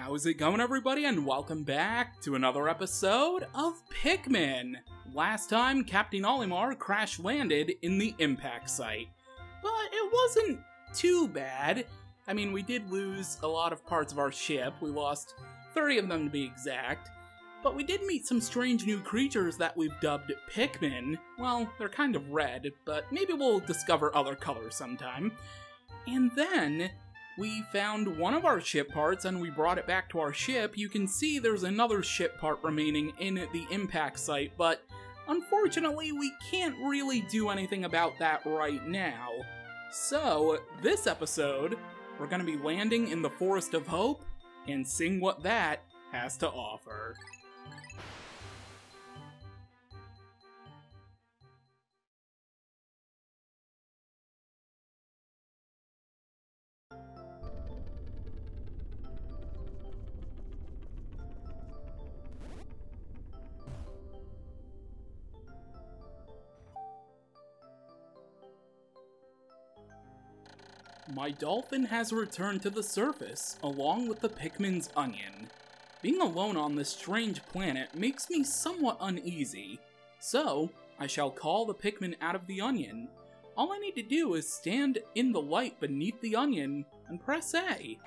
How's it going, everybody, and welcome back to another episode of Pikmin! Last time, Captain Olimar crash-landed in the impact site, but it wasn't too bad. I mean, we did lose a lot of parts of our ship. We lost 30 of them to be exact, but we did meet some strange new creatures that we've dubbed Pikmin. Well, they're kind of red, but maybe we'll discover other colors sometime. And then we found one of our ship parts and we brought it back to our ship. You can see there's another ship part remaining in the impact site, but unfortunately we can't really do anything about that right now. So, this episode, we're going to be landing in the Forest of Hope and seeing what that has to offer. My dolphin has returned to the surface, along with the Pikmin's onion. Being alone on this strange planet makes me somewhat uneasy, so I shall call the Pikmin out of the onion. All I need to do is stand in the light beneath the onion and press A.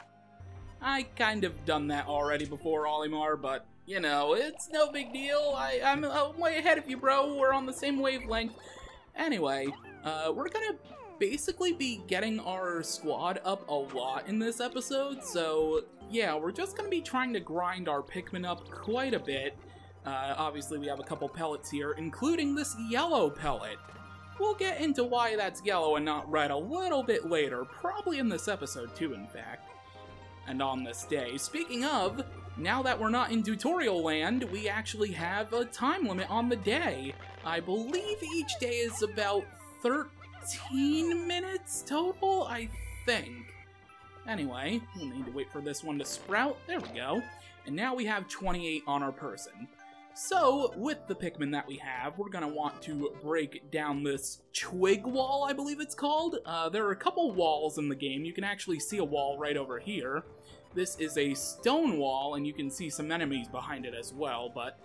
I kind of done that already before, Olimar, but, you know, it's no big deal. I'm way ahead of you, bro. We're on the same wavelength. Anyway, we're gonna basically be getting our squad up a lot in this episode, so yeah, we're just gonna be trying to grind our Pikmin up quite a bit. Obviously we have a couple pellets here, including this yellow pellet. We'll get into why that's yellow and not red a little bit later, probably in this episode too, in fact. And on this day, speaking of, now that we're not in tutorial land, we actually have a time limit on the day. I believe each day is about 13 minutes total, I think. Anyway, we'll need to wait for this one to sprout. There we go. And now we have 28 on our person. So, with the Pikmin that we have, we're going to want to break down this twig wall, I believe it's called. There are a couple walls in the game. You can actually see a wall right over here. This is a stone wall, and you can see some enemies behind it as well, but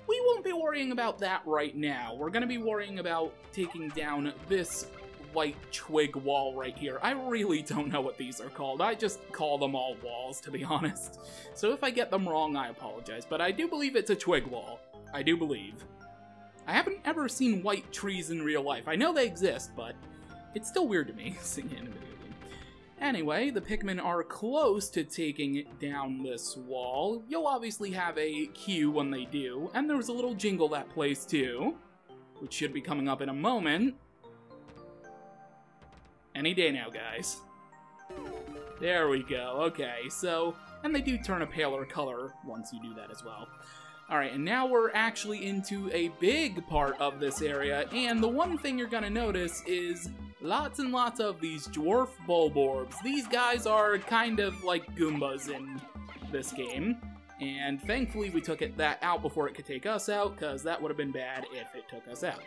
we won't be worrying about that right now. We're going to be worrying about taking down this white twig wall right here. I really don't know what these are called. I just call them all walls, to be honest. So if I get them wrong, I apologize. But I do believe it's a twig wall. I do believe. I haven't ever seen white trees in real life. I know they exist, but it's still weird to me seeing it in a video game. Anyway, the Pikmin are close to taking down this wall. You'll obviously have a cue when they do, and there's a little jingle that plays too, which should be coming up in a moment. Any day now, guys. There we go. Okay, so, and they do turn a paler color once you do that as well. Alright, and now we're actually into a big part of this area, and the one thing you're gonna notice is lots and lots of these Dwarf Bulborbs. These guys are kind of like Goombas in this game, and thankfully we took that out before it could take us out, because that would have been bad if it took us out.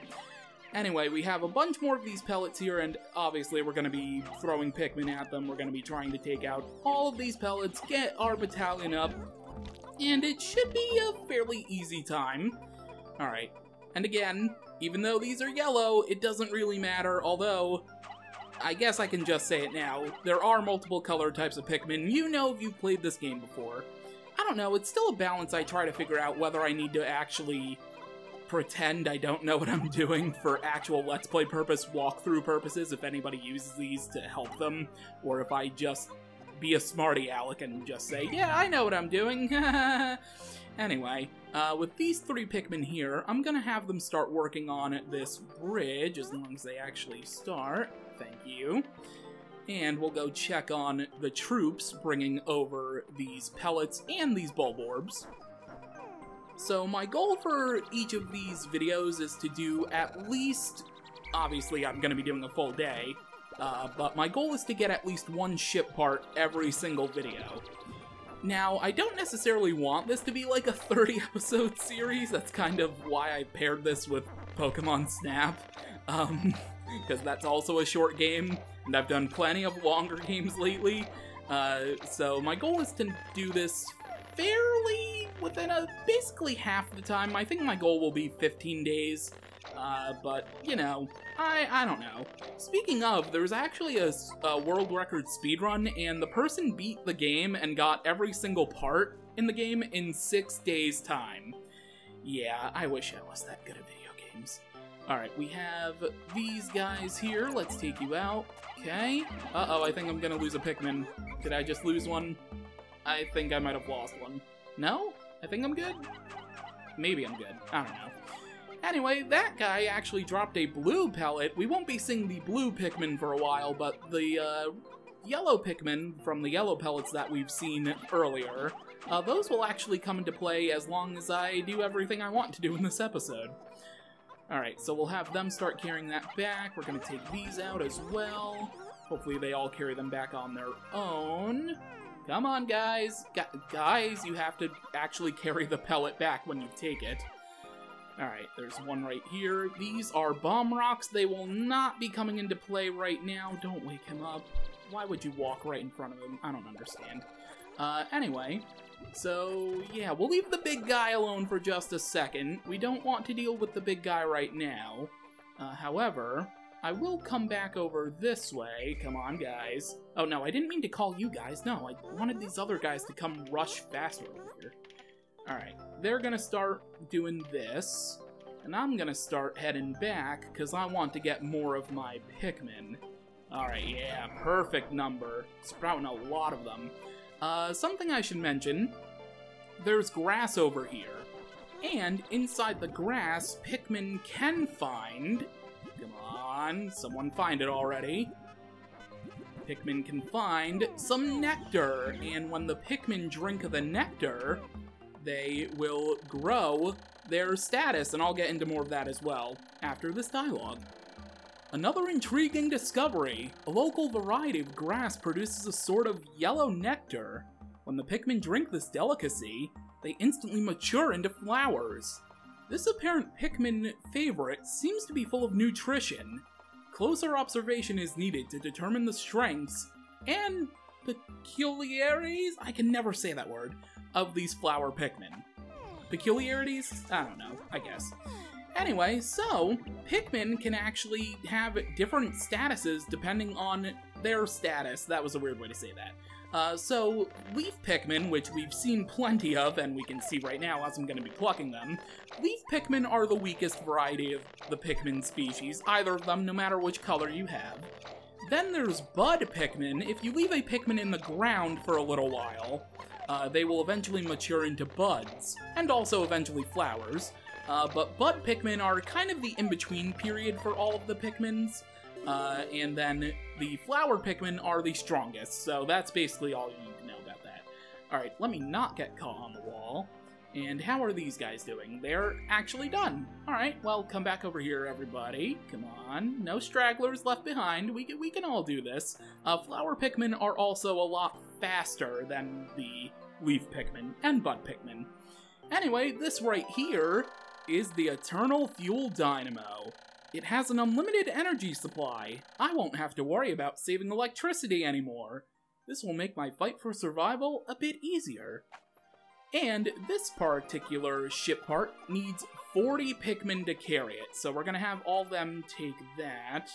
Anyway, we have a bunch more of these pellets here, and obviously we're going to be throwing Pikmin at them. We're going to be trying to take out all of these pellets, get our battalion up, and it should be a fairly easy time. Alright, and again, even though these are yellow, it doesn't really matter, although I guess I can just say it now. There are multiple color types of Pikmin. You know if you've played this game before. I don't know, it's still a balance I try to figure out whether I need to actually pretend I don't know what I'm doing for actual Let's Play purpose, walkthrough purposes, if anybody uses these to help them, or if I just be a smarty aleck and just say, yeah, I know what I'm doing. Anyway, with these three Pikmin here, I'm gonna have them start working on this bridge, as long as they actually start. Thank you. And we'll go check on the troops bringing over these pellets and these Bulborbs. So my goal for each of these videos is to do at least, obviously I'm going to be doing a full day, but my goal is to get at least one ship part every single video. Now, I don't necessarily want this to be like a 30-episode series. That's kind of why I paired this with Pokemon Snap, because that's also a short game, and I've done plenty of longer games lately. So my goal is to do this fairly within basically half the time. I think my goal will be 15 days. But, you know, I don't know. Speaking of, there's actually a world record speedrun, and the person beat the game and got every single part in the game in 6 days' time. Yeah, I wish I was that good at video games. Alright, we have these guys here. Let's take you out. Okay. Uh-oh, I think I'm gonna lose a Pikmin. Did I just lose one? I think I might have lost one. No? I think I'm good? Maybe I'm good. I don't know. Anyway, that guy actually dropped a blue pellet. We won't be seeing the blue Pikmin for a while, but the yellow Pikmin from the yellow pellets that we've seen earlier, those will actually come into play as long as I do everything I want to do in this episode. Alright, so we'll have them start carrying that back. We're going to take these out as well. Hopefully they all carry them back on their own. Come on, guys. Guys, you have to actually carry the pellet back when you take it. Alright, there's one right here. These are bomb rocks. They will not be coming into play right now. Don't wake him up. Why would you walk right in front of him? I don't understand. Anyway, so yeah, we'll leave the big guy alone for just a second. We don't want to deal with the big guy right now. However, I will come back over this way. Come on, guys. Oh, no, I didn't mean to call you guys. No, I wanted these other guys to come rush faster over here. Alright, they're gonna start doing this, and I'm gonna start heading back, because I want to get more of my Pikmin. Alright, yeah, perfect number. Sprouting a lot of them. Something I should mention, there's grass over here, and inside the grass, Pikmin can find... Come on, someone find it already. Pikmin can find some nectar, and when the Pikmin drink the nectar, they will grow their status, and I'll get into more of that as well after this dialogue. Another intriguing discovery. A local variety of grass produces a sort of yellow nectar. When the Pikmin drink this delicacy, they instantly mature into flowers. This apparent Pikmin favorite seems to be full of nutrition. Closer observation is needed to determine the strengths and peculiarities? I can never say that word. Of these flower Pikmin. Peculiarities? I don't know, I guess. Anyway, so, Pikmin can actually have different statuses depending on their status. That was a weird way to say that. So, leaf Pikmin, which we've seen plenty of, and we can see right now as I'm going to be plucking them, leaf Pikmin are the weakest variety of the Pikmin species, either of them, no matter which color you have. Then there's bud Pikmin. If you leave a Pikmin in the ground for a little while, they will eventually mature into buds, and also eventually flowers. But bud Pikmin are kind of the in-between period for all of the Pikmins, and then the flower Pikmin are the strongest, so that's basically all you need to know about that. Alright, let me not get caught on the wall. And how are these guys doing? They're actually done. Alright, well, come back over here, everybody. Come on. No stragglers left behind. We can all do this. Flower Pikmin are also a lot faster than the leaf Pikmin and bud Pikmin. Anyway, this right here is the Eternal Fuel Dynamo. It has an unlimited energy supply. I won't have to worry about saving electricity anymore. This will make my fight for survival a bit easier. And this particular ship part needs 40 Pikmin to carry it, so we're gonna have all of them take that.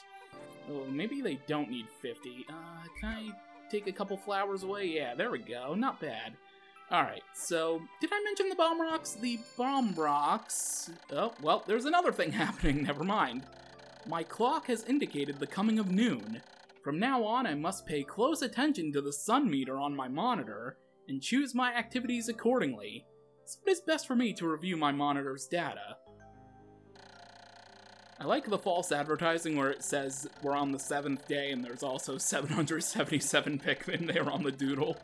Oh, maybe they don't need 50. Can I take a couple flowers away? Yeah, there we go. Not bad. Alright, so, did I mention the bomb rocks? The bomb rocks... Oh, well, there's another thing happening, never mind. My clock has indicated the coming of noon. From now on, I must pay close attention to the sun meter on my monitor, and choose my activities accordingly. So it is best for me to review my monitor's data. I like the false advertising where it says we're on the 7th day and there's also 777 Pikmin there on the doodle.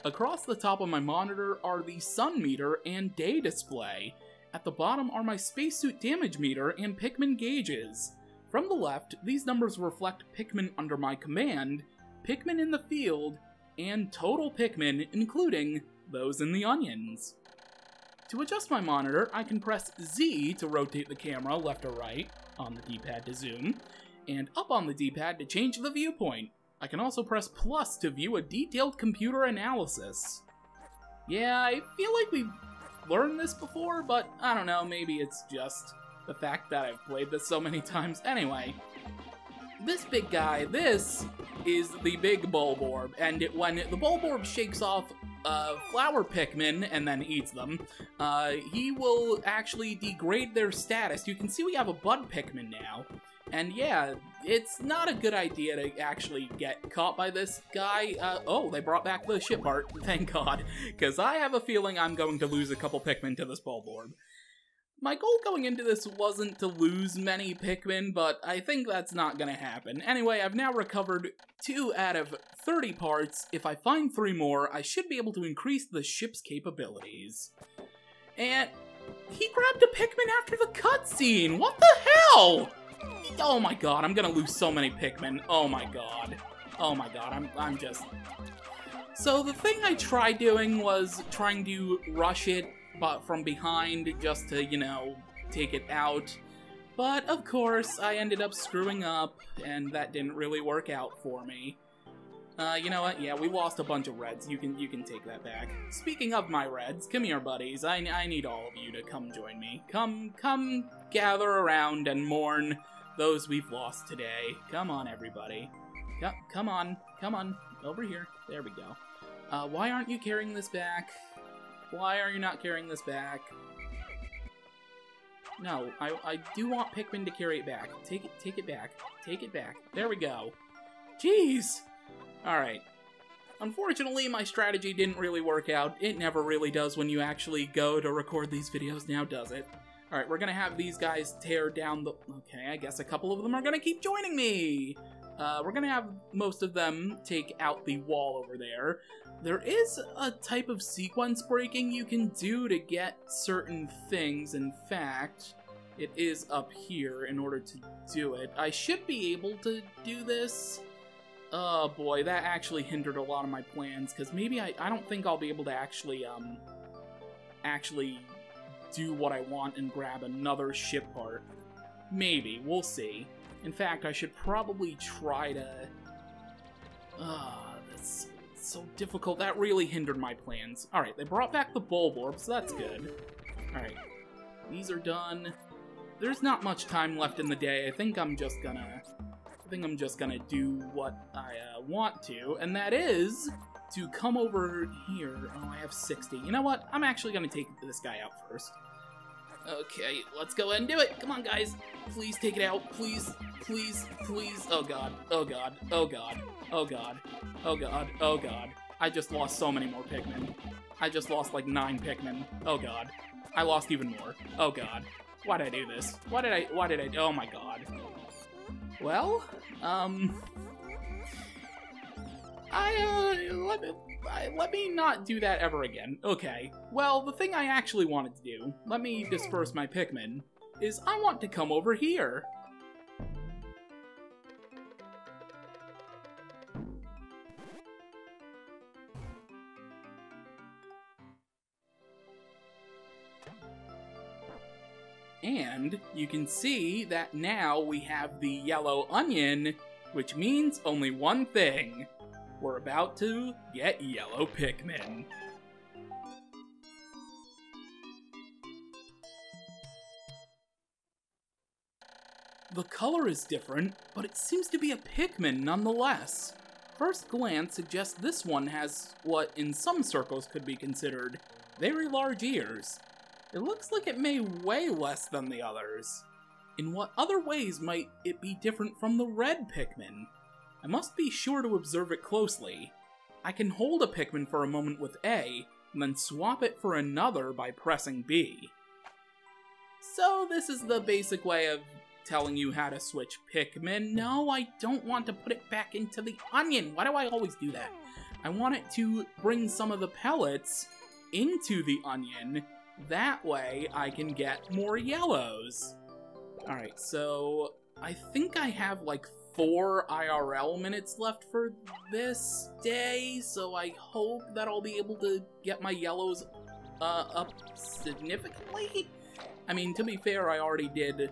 Across the top of my monitor are the sun meter and day display. At the bottom are my spacesuit damage meter and Pikmin gauges. From the left, these numbers reflect Pikmin under my command, Pikmin in the field, and total Pikmin, including those in the onions. To adjust my monitor, I can press Z to rotate the camera left or right on the D-pad to zoom, and up on the D-pad to change the viewpoint. I can also press plus to view a detailed computer analysis. Yeah, I feel like we've learned this before, but I don't know, maybe it's just the fact that I've played this so many times. Anyway, this big guy, this is the big Bulborb, and when the Bulborb shakes off flower Pikmin and then eats them, he will actually degrade their status. You can see we have a bud Pikmin now, and yeah, it's not a good idea to actually get caught by this guy. Oh, they brought back the ship part, thank God, because I have a feeling I'm going to lose a couple Pikmin to this Bulborb. My goal going into this wasn't to lose many Pikmin, but I think that's not gonna happen. Anyway, I've now recovered 2 out of 30 parts. If I find 3 more, I should be able to increase the ship's capabilities. And he grabbed a Pikmin after the cutscene! What the hell?! Oh my god, I'm gonna lose so many Pikmin. Oh my god. Oh my god, I'm just... So the thing I tried doing was trying to rush it but from behind just to, you know, take it out. But of course, I ended up screwing up, and that didn't really work out for me. You know what? Yeah, we lost a bunch of reds. You can take that back. Speaking of my reds, come here, buddies. I need all of you to come join me. Come gather around and mourn those we've lost today. Come on, everybody. Come on. Over here. There we go. Why aren't you carrying this back? Why are you not carrying this back? No, I do want Pikmin to carry it back. Take it back. Take it back. There we go. Jeez! Alright. Unfortunately, my strategy didn't really work out. It never really does when you actually go to record these videos, now does it? Alright, we're gonna have these guys tear down the... Okay, I guess a couple of them are gonna keep joining me! We're gonna have most of them take out the wall over there. There is a type of sequence breaking you can do to get certain things. In fact, it is up here in order to do it. I should be able to do this. Oh boy, that actually hindered a lot of my plans, because maybe I don't think I'll be able to actually do what I want and grab another ship part. Maybe, we'll see. In fact, I should probably try to... that's so difficult. That really hindered my plans. Alright, they brought back the Bulborb, so that's good. Alright, these are done. There's not much time left in the day. I think I'm just gonna do what I want to, and that is to come over here. Oh, I have 60. You know what? I'm actually gonna take this guy out first. Okay, let's go ahead and do it. Come on, guys. Please take it out. Please, please, please. Oh god. Oh god. Oh god. Oh god. Oh god. Oh god. I just lost so many more Pikmin. I just lost like 9 Pikmin. Oh god. I lost even more. Oh god. Why did I do this? Why did I, oh my god. Well, let me not do that ever again. Okay, well, the thing I actually wanted to do, let me disperse my Pikmin, is I want to come over here. And you can see that now we have the yellow onion, which means only one thing. We're about to get yellow Pikmin. The color is different, but it seems to be a Pikmin nonetheless. First glance suggests this one has what in some circles could be considered very large ears. It looks like it may weigh less than the others. In what other ways might it be different from the red Pikmin? I must be sure to observe it closely. I can hold a Pikmin for a moment with A, and then swap it for another by pressing B. So this is the basic way of telling you how to switch Pikmin. No, I don't want to put it back into the onion. Why do I always do that? I want it to bring some of the pellets into the onion. That way I can get more yellows. Alright, so I think I have like 4 IRL minutes left for this day, so I hope that I'll be able to get my yellows up significantly. I mean, to be fair, I already did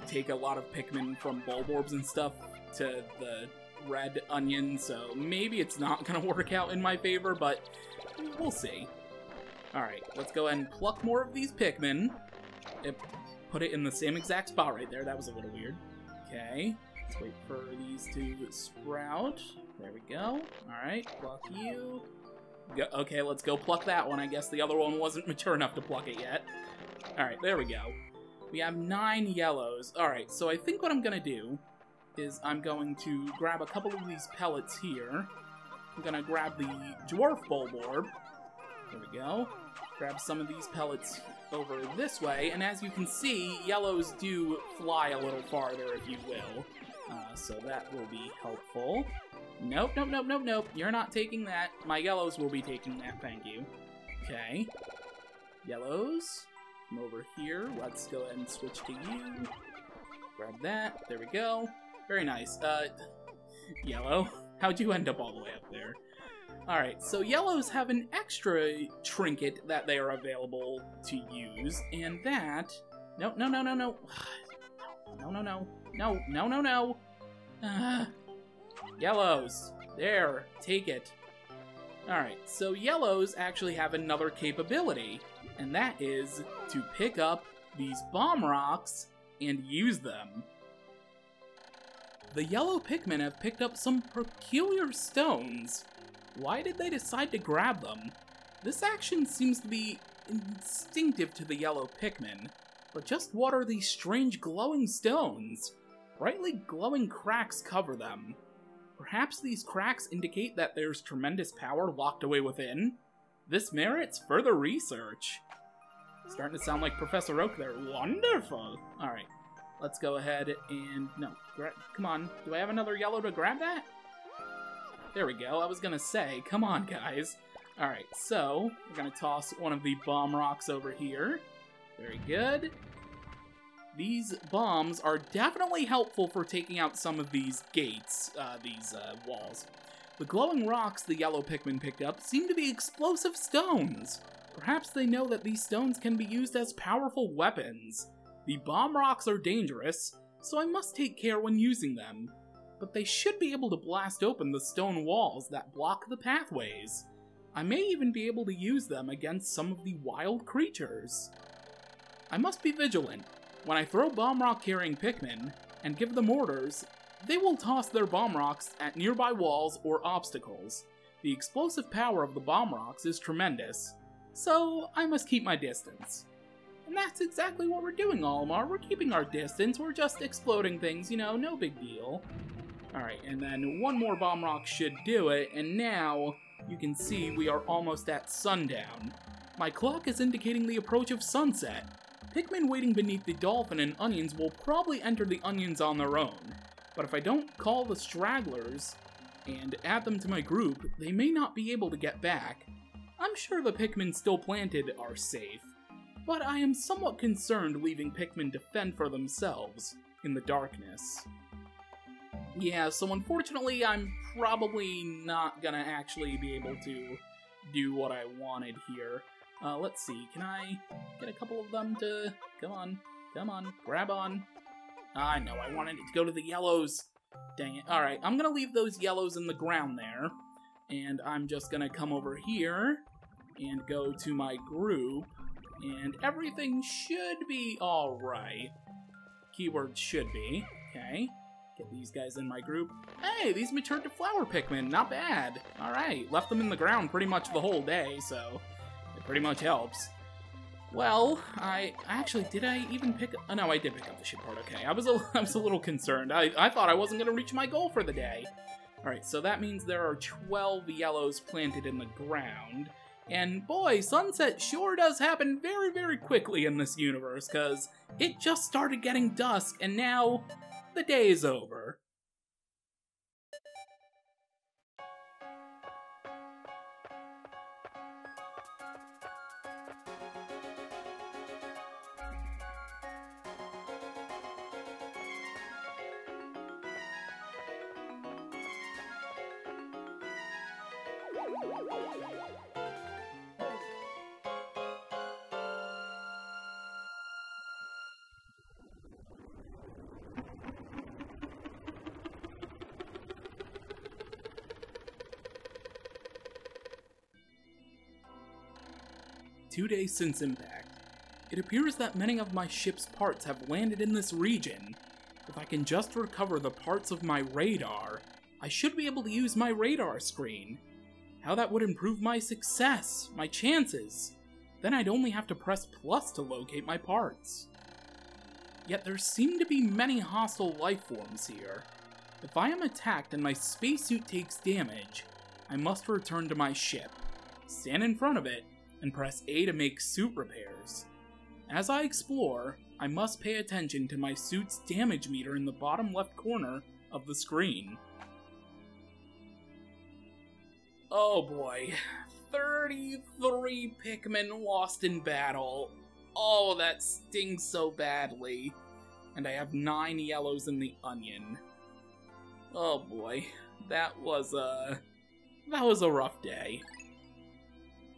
take a lot of Pikmin from Bulborbs and stuff to the red onion, so maybe it's not gonna work out in my favor, but We'll see. Alright, let's go ahead and pluck more of these Pikmin. Put it in the same exact spot right there. That was a little weird. Okay, let's wait for these to sprout. There we go. Alright, pluck you. Okay, let's go pluck that one. I guess the other one wasn't mature enough to pluck it yet. Alright, there we go. We have 9 yellows. Alright, so I think what I'm gonna do is I'm going to grab a couple of these pellets here. I'm gonna grab the Dwarf Bulborb. There we go. Grab some of these pellets over this way, and as you can see, yellows do fly a little farther, if you will. So that will be helpful. Nope, nope, nope, nope, nope. You're not taking that. My yellows will be taking that, thank you. Okay. Yellows. Come over here. Let's go ahead and switch to you. Grab that. There we go. Very nice. Yellow. How'd you end up all the way up there? Alright, so yellows have an extra trinket that they are available to use, and that... No, no, no, no, no. No, no, no. No, no, no, no. Yellows. There. Take it. Alright, so yellows actually have another capability, and that is to pick up these bomb rocks and use them. The yellow Pikmin have picked up some peculiar stones. Why did they decide to grab them? This action seems to be instinctive to the yellow Pikmin, but just what are these strange glowing stones? Brightly glowing cracks cover them. Perhaps these cracks indicate that there's tremendous power locked away within? This merits further research. Starting to sound like Professor Oak there. Wonderful! Alright, let's go ahead and... No, come on. Do I have another yellow to grab that? There we go. I was gonna say, come on, guys. Alright, so we're gonna toss one of the bomb rocks over here. Very good. These bombs are definitely helpful for taking out some of these gates, walls. The glowing rocks the yellow Pikmin picked up seem to be explosive stones. Perhaps they know that these stones can be used as powerful weapons. The bomb rocks are dangerous, so I must take care when using them. But they should be able to blast open the stone walls that block the pathways. I may even be able to use them against some of the wild creatures. I must be vigilant. When I throw bomb rock carrying Pikmin and give them orders, they will toss their bomb rocks at nearby walls or obstacles. The explosive power of the bomb rocks is tremendous, so I must keep my distance. And that's exactly what we're doing, Olimar. We're keeping our distance, we're just exploding things, you know, no big deal. Alright, and then one more bomb rock should do it, and now you can see we are almost at sundown. My clock is indicating the approach of sunset. Pikmin waiting beneath the dolphin and onions will probably enter the onions on their own, but if I don't call the stragglers and add them to my group, they may not be able to get back. I'm sure the Pikmin still planted are safe, but I am somewhat concerned leaving Pikmin to fend for themselves in the darkness. Yeah, so unfortunately, I'm probably not gonna actually be able to do what I wanted here. Let's see, can I get a couple of them to... Come on, grab on. I know, I wanted it to go to the yellows. Dang it. Alright, I'm gonna leave those yellows in the ground there, and I'm just gonna come over here and go to my group, and everything should be alright. Keyword should be. Okay. Get these guys in my group. Hey, these matured to flower Pikmin. Not bad. Alright, left them in the ground pretty much the whole day, so it pretty much helps. Well, did I even pick... Oh, no, I did pick up the ship part, okay. I was a little concerned. I thought I wasn't going to reach my goal for the day. Alright, so that means there are 12 yellows planted in the ground. And boy, sunset sure does happen very, very quickly in this universe, because it just started getting dusk, and now the day is over. 2 days since impact. It appears that many of my ship's parts have landed in this region. If I can just recover the parts of my radar, I should be able to use my radar screen. How that would improve my success, my chances. Then I'd only have to press plus to locate my parts. Yet there seem to be many hostile life forms here. If I am attacked and my spacesuit takes damage, I must return to my ship, stand in front of it, and press A to make suit repairs. As I explore, I must pay attention to my suit's damage meter in the bottom left corner of the screen. Oh boy, 33 Pikmin lost in battle. Oh, that stings so badly. And I have 9 yellows in the onion. Oh boy, that was a rough day.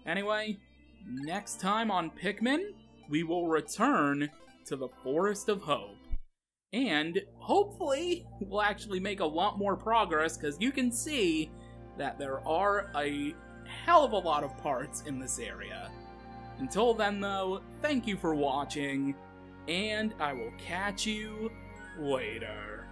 Anyway, next time on Pikmin, we will return to the Forest of Hope. And hopefully, we'll actually make a lot more progress, because you can see that there are a hell of a lot of parts in this area. Until then, though, thank you for watching, and I will catch you later.